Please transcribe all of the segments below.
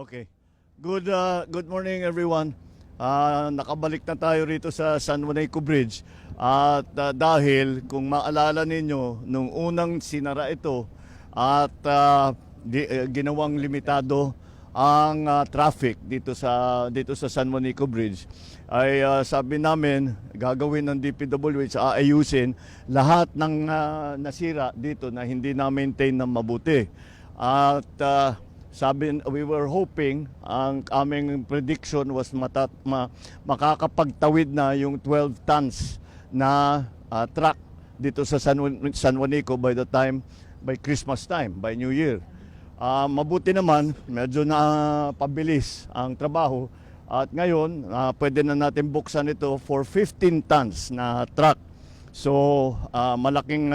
Okay. Good morning everyone. Nakabalik na tayo rito sa San Juanico Bridge. At dahil kung maalala ninyo nung unang sinara ito at ginawang limitado ang traffic dito sa San Juanico Bridge ay sabi namin gagawin ng DPWH aayusin lahat ng nasira dito na hindi na maintain ng mabuti. At we were hoping, ang aming prediction was makakapagtawid na yung 12 tons na truck dito sa San Juanico by Christmas time, by New Year. Mabuti naman, medyo na pabilis ang trabaho at ngayon pwede na natin buksan ito for 15 tons na truck. So malaking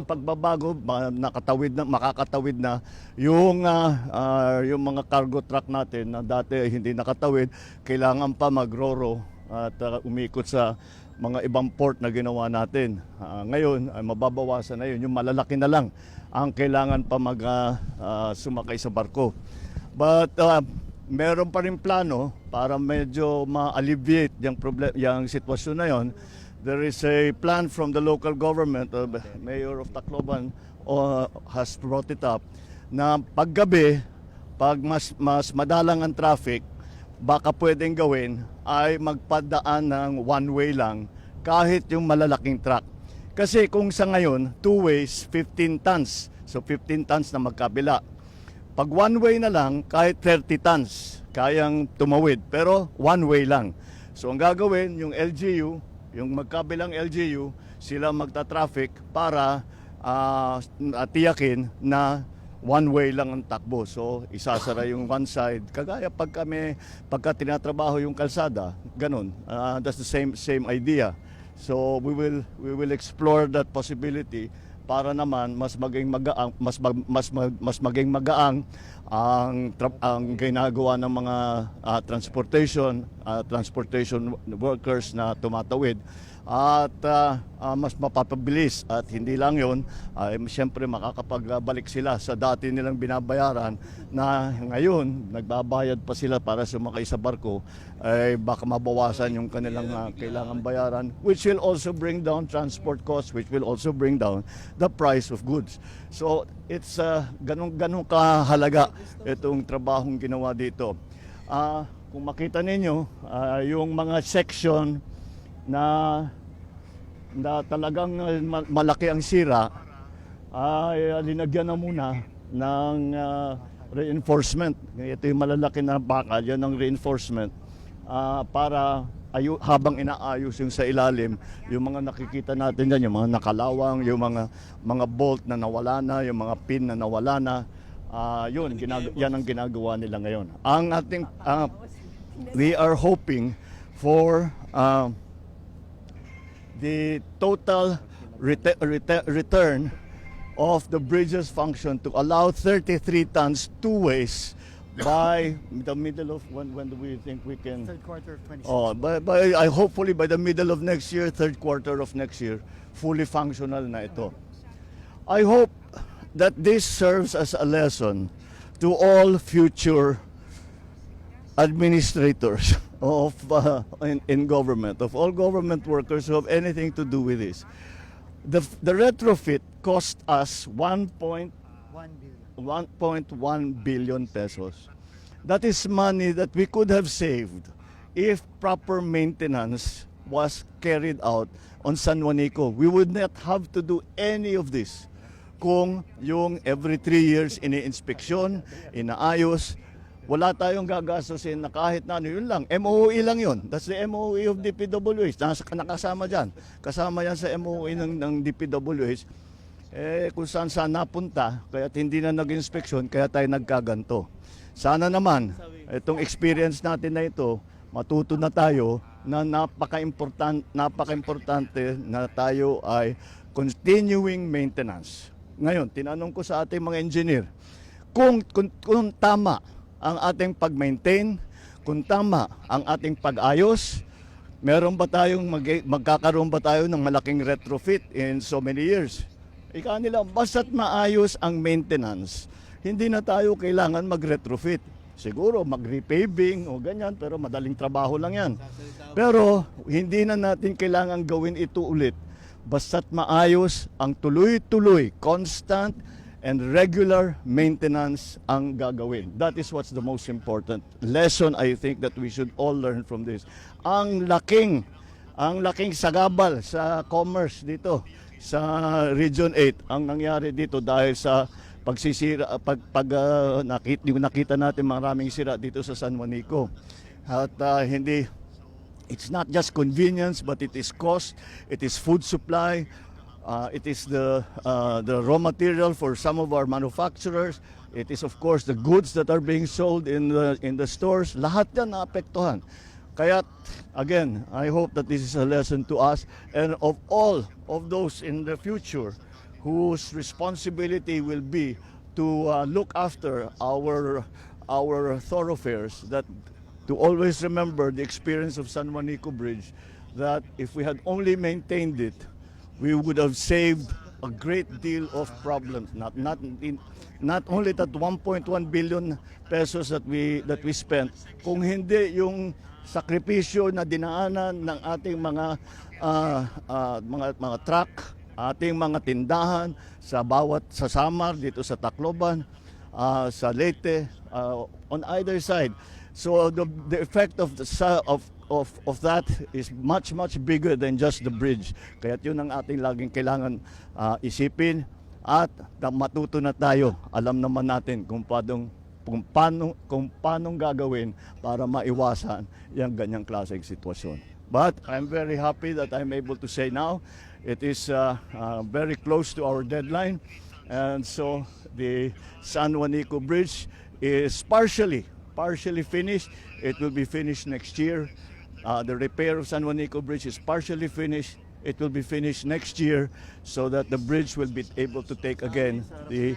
pagbabago, makakatawid na yung mga cargo truck natin na dati hindi nakatawid, kailangan pa magroro at umikot sa mga ibang port na ginawa natin. Ngayon ay mababawasan na yun, yung malalaki na lang ang kailangan pa sumakay sa barko. But meron pa rin plano para medyo ma-alleviate yung sitwasyon na yon. There is a plan from the local government, Mayor of Tacloban has brought it up, na paggabi, pag mas madalang ang traffic, baka pwedeng gawin ay magpadaan ng one-way lang kahit yung malalaking truck. Kasi kung sa ngayon, two ways, 15 tons. So 15 tons na magkabila. Pag one-way na lang, kahit 30 tons, kayang tumawid. Pero one-way lang. So ang gagawin, yung LGU, yung magkabilang LGU, sila magta-traffic para tiyakin na one-way lang ang takbo. So isasara yung one side. Kagaya pagka tinatrabaho yung kalsada, ganun. That's the same idea. So we will explore that possibility para naman mas maging magaang ang ginagawa ng mga transportation workers na tumatawid at mas mapapabilis at hindi lang yon, siyempre makakapagbalik sila sa dati nilang binabayaran na ngayon nagbabayad pa sila para sumakay sa barko, ay baka mabawasan yung kanilang kailangan bayaran, which will also bring down transport costs, which will also bring down the price of goods. So it's ganun kahalaga itong trabahong ginawa dito. Kung makita ninyo yung mga section na talagang malaki ang sira, ay linagyan na muna ng reinforcement. Ito yung malalaki na bakal, yan ang reinforcement para habang inaayos yung sa ilalim, yung mga nakikita natin dyan, yung mga nakalawang, yung mga bolt na nawala na, yung mga pin na nawala na, yan ang ginagawa nila ngayon. Ang ating we are hoping for the total return of the bridge's function to allow 33 tons two ways by the middle of when do we think we can? Third quarter of 2016. Hopefully by the middle of next year, third quarter of next year, fully functional na ito. I hope that this serves as a lesson to all future administrators of in government, of all government workers who have anything to do with this. The retrofit cost us 1.1 billion pesos. That is money that we could have saved if proper maintenance was carried out on San Juanico. We would not have to do any of this kung yung every 3 years ini-inspeksyon, inaayos. Wala tayong gagastusin na kahit na ano, yun lang. MOE lang yun. That's the MOE of DPWH. Nakasama dyan. Kasama yan sa MOE ng DPWH. Kung saan napunta, kaya hindi na nag-inspeksyon, kaya tayo nagkaganto. Sana naman, itong experience natin na ito, matuto na tayo na napaka-importante na tayo ay continuing maintenance. Ngayon, tinanong ko sa ating mga engineer, kung tama ang ating pag-maintain, kung tama ang ating pag-ayos, magkakaroon ba tayo ng malaking retrofit in so many years? Ika nila, basta't maayos ang maintenance, hindi na tayo kailangan mag-retrofit. Siguro mag-repaving o ganyan, pero madaling trabaho lang yan. Pero hindi na natin kailangan gawin ito ulit basta't maayos ang tuloy-tuloy, constant and regular maintenance ang gagawin. That is what's the most important lesson I think that we should all learn from this. Ang laking sagabal sa commerce dito sa Region 8 ang nangyari dito dahil sa pagsisira nakita natin maraming sira dito sa San Juanico. At it's not just convenience but it is cost, it is food supply, it is the raw material for some of our manufacturers. It is of course the goods that are being sold in the stores. Lahat yan naapektuhan. Kaya again, I hope that this is a lesson to us and of all of those in the future whose responsibility will be to look after our thoroughfares, that to always remember the experience of San Juanico Bridge, that if we had only maintained it, we would have saved a great deal of problems. Not only that 1.1 billion pesos that we spent, kung hindi yung sakripisyo na dinaanan ng ating mga truck, ating mga tindahan sa Samar dito sa Tacloban, sa Leyte, on either side. So the effect of that is much much bigger than just the bridge. Kaya yun ang ating laging kailangan isipin at matuto na tayo. Alam naman natin kung paano gagawin para maiwasan yung ganyang klaseng sitwasyon. But I'm very happy that I'm able to say now it is very close to our deadline, and so the San Juanico Bridge is partially finished. It will be finished next year. The repair of San Juanico Bridge is partially finished. It will be finished next year so that the bridge will be able to take again the